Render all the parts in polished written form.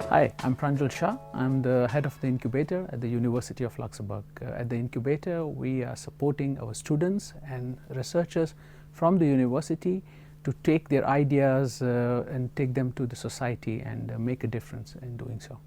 Hi, I'm Pranjul Shah. I'm the head of the incubator at the University of Luxembourg. At the incubator, we are supporting our students and researchers from the university to take their ideas and take them to the society and make a difference in doing so.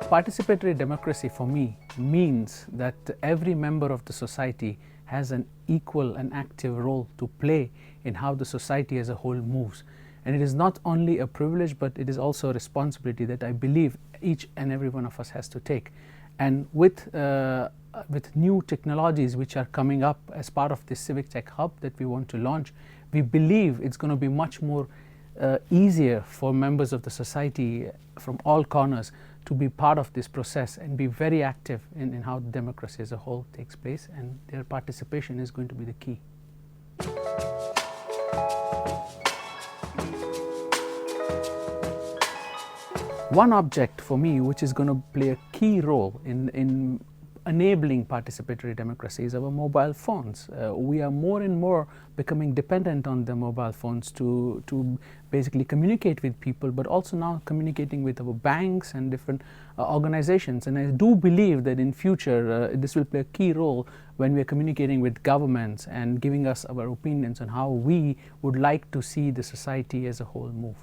Participatory democracy for me means that every member of the society has an equal and active role to play in how the society as a whole moves. And it is not only a privilege, but it is also a responsibility that I believe each and every one of us has to take. And with new technologies which are coming up as part of this Civic Tech Hub that we want to launch, we believe it's going to be much more easier for members of the society from all corners to be part of this process and be very active in how democracy as a whole takes place, and their participation is going to be the key. One object for me which is going to play a key role in enabling participatory democracy is our mobile phones. We are more and more becoming dependent on the mobile phones to basically communicate with people, but also now communicating with our banks and different organizations. And I do believe that in future this will play a key role when we are communicating with governments and giving us our opinions on how we would like to see the society as a whole move.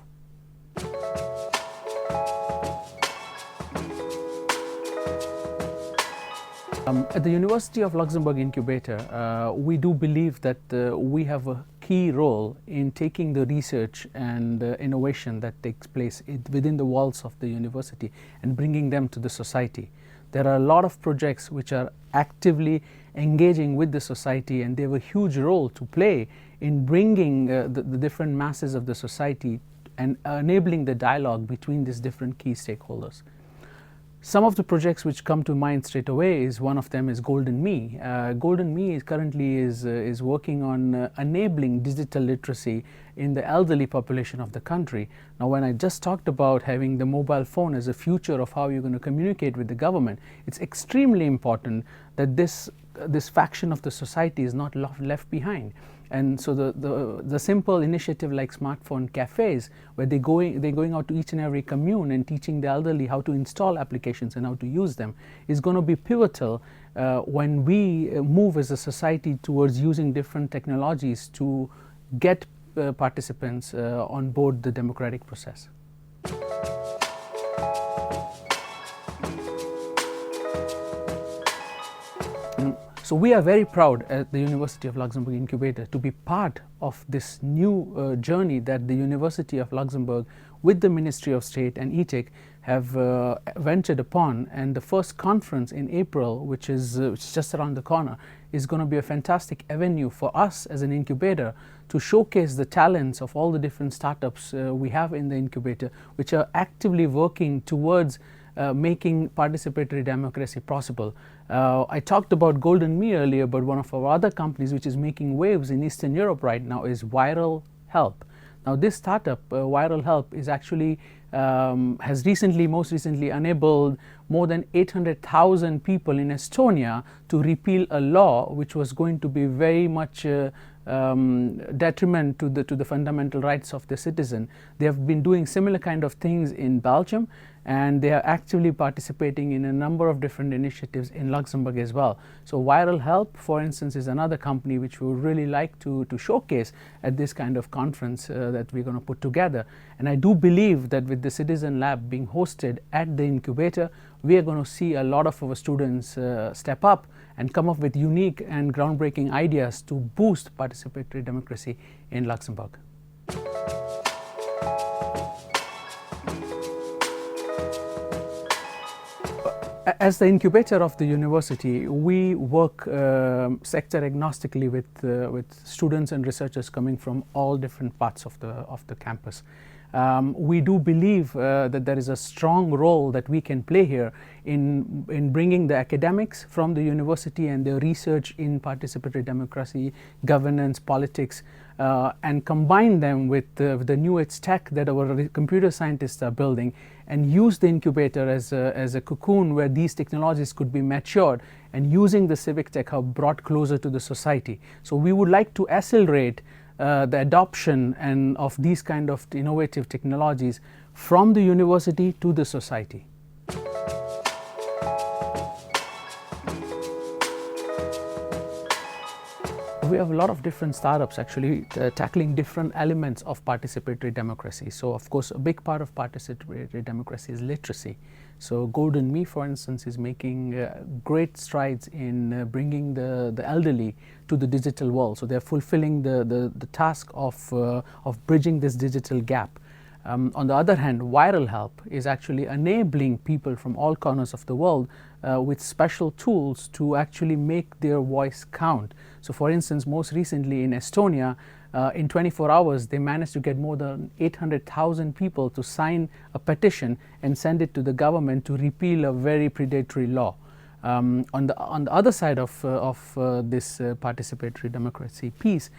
At the University of Luxembourg Incubator, we do believe that we have a key role in taking the research and innovation that takes place within the walls of the university and bringing them to the society. There are a lot of projects which are actively engaging with the society, and they have a huge role to play in bringing the different masses of the society and enabling the dialogue between these different key stakeholders. Some of the projects which come to mind straight away is one of them is GoldenMe. GoldenMe currently is working on enabling digital literacy in the elderly population of the country. Now, when I just talked about having the mobile phone as a future of how you're going to communicate with the government, it's extremely important that this faction of the society is not left behind. And so the simple initiative like smartphone cafes, where they're going out to each and every commune and teaching the elderly how to install applications and how to use them, is going to be pivotal when we move as a society towards using different technologies to get participants on board the democratic process. So we are very proud at the University of Luxembourg Incubator to be part of this new journey that the University of Luxembourg with the Ministry of State and ETIC have ventured upon. And the first conference in April, which is just around the corner, is going to be a fantastic avenue for us as an incubator to showcase the talents of all the different startups we have in the incubator, which are actively working towards making participatory democracy possible. I talked about GoldenMe earlier, but one of our other companies which is making waves in Eastern Europe right now is ViralHelp. Now, this startup, ViralHelp, is actually has most recently enabled more than 800,000 people in Estonia to repeal a law which was going to be very much detriment to the fundamental rights of the citizen. They have been doing similar kind of things in Belgium, and they are actively participating in a number of different initiatives in Luxembourg as well. So ViralHelp, for instance, is another company which we would really like to showcase at this kind of conference that we're going to put together. And I do believe that with the Citizen Lab being hosted at the incubator, we are going to see a lot of our students step up and come up with unique and groundbreaking ideas to boost participatory democracy in Luxembourg. As the incubator of the university, we work sector agnostically with students and researchers coming from all different parts of the campus. We do believe that there is a strong role that we can play here in bringing the academics from the university and their research in participatory democracy, governance, politics, and combine them with the new age tech that our computer scientists are building, and use the incubator as a cocoon where these technologies could be matured, and using the civic tech hub brought closer to the society. So we would like to accelerate the adoption of these kind of innovative technologies from the university to the society. We have a lot of different startups actually tackling different elements of participatory democracy. So of course a big part of participatory democracy is literacy. So GoldenMe, for instance, is making great strides in bringing the elderly to the digital world. So they're fulfilling the task of bridging this digital gap. On the other hand, ViralHelp is actually enabling people from all corners of the world with special tools to actually make their voice count. So for instance, most recently in Estonia, in 24 hours, they managed to get more than 800,000 people to sign a petition and send it to the government to repeal a very predatory law. On the other side of this participatory democracy piece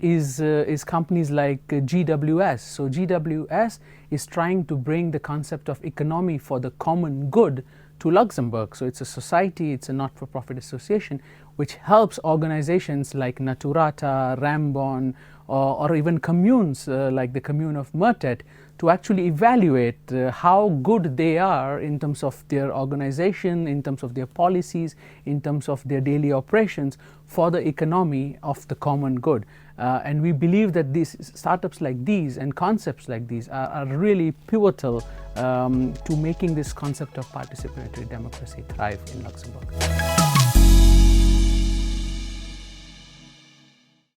is companies like GWS. So GWS is trying to bring the concept of economy for the common good to Luxembourg. So it's a society, it's a not-for-profit association which helps organizations like Naturata, Rambon, or even communes like the commune of Mettre to actually evaluate how good they are in terms of their organization, in terms of their policies, in terms of their daily operations for the economy of the common good. And we believe that these startups like these and concepts like these are really pivotal to making this concept of participatory democracy thrive in Luxembourg.